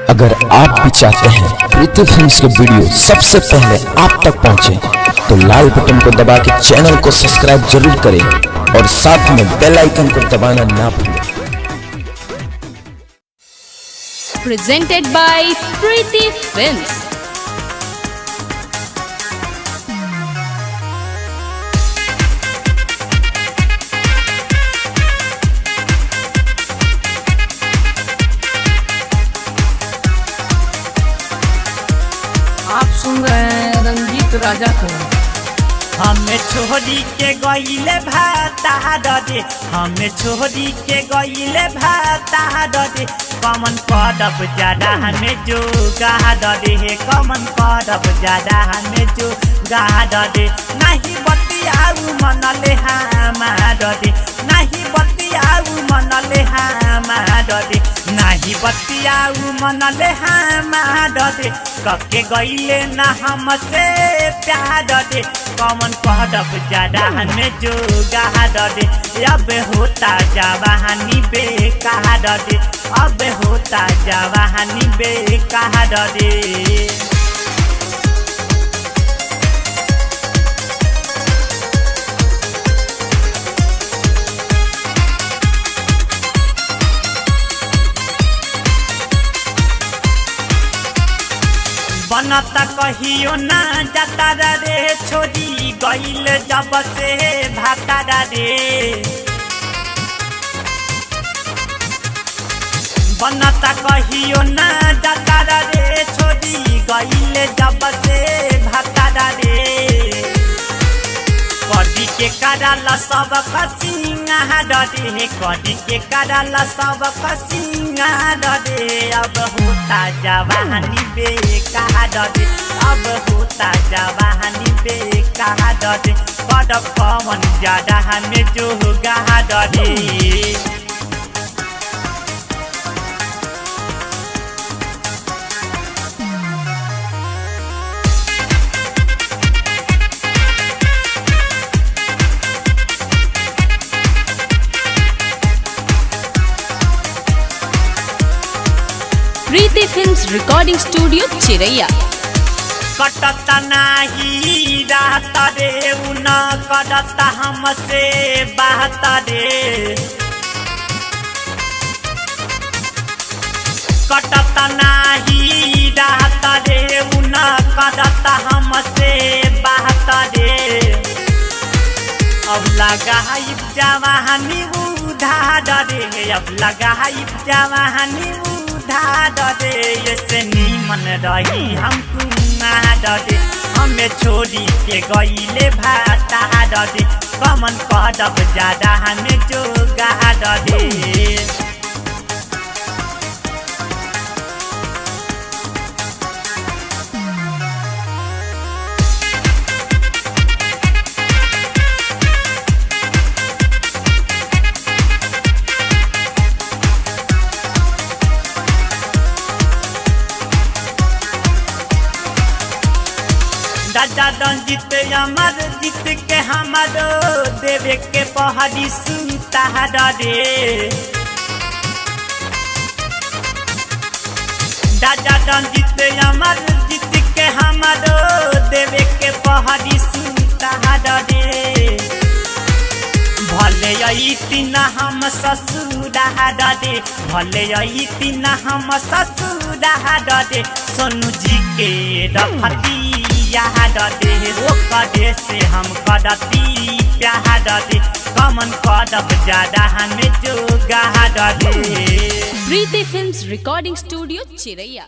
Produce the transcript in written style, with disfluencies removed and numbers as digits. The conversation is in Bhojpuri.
अगर आप भी चाहते हैं प्रीति फिल्म्स के वीडियो सबसे पहले आप तक पहुंचे, तो लाल बटन को दबा के चैनल को सब्सक्राइब जरूर करें और साथ में बेल आइकन को दबाना ना भूलें। Presented by Preeti Films. आप सुन रहे हैं रंजीत राजा को। हमें छोड़ी के गईले भाता दे, हमें छोड़ी के गईले भाता दे, कमन पड़ब ज्यादा हमें जो गा दे, कमन पड़ब ज्यादा हमें जो गा दे, नहीं बतियाऊ मनले हमार दे, नहीं बतियाऊ मनले हमार दे, नहीं बतियाऊ मनले हमार दे, कके गईले ना हमसे प्यार दे, कमन पड़ब ज्यादा हमें जो गा दे, अब होता जवानी बेकार दे, अब होता जवानी बेकार दे। बनता कहियो ना जाता रे, छोड़ी गईल जब से भाता रे, बनता कहियो ना जाता रे, छोड़ी गईल जब से भाता रे, कदी के कराला सब कसिंगा रे, कदी के कराला सब कसिंगा रे, अब होता जवानी बेकार रे, अब होता जवानी बेकार रे, बड़ कमन ज्यादा हमें जो गा रे। Preeti Films Recording Studio चिरैया। कटता नाही रात रे, उन कटता हमसे बात रे, कटता नाही रात रे, उन कटता हमसे बात रे, अब लगा जवानी उधार रे, अब लगा जवानी दे, ऐसे नीमन रही हम दे, हमें छोड़ी के गईले भाता दे, कमन पड़ब ज्यादा हमें जो गा दे। दादा रंजीत अमर जीत के हमारो देवे के पहाड़ी सुनता रे, दादा रंजीत अमर जीत के हमारो देवे के पहाड़ी सुनता रे, भले तीन हम ससुरा दे, भले तीन हम ससुरा दे, सोनू जी के रफती दे, वो कदे से हम कदती प्यार दे, कमन पड़ब ज्यादा हमें जो गा दे। Preeti Films Recording Studio चिरैया।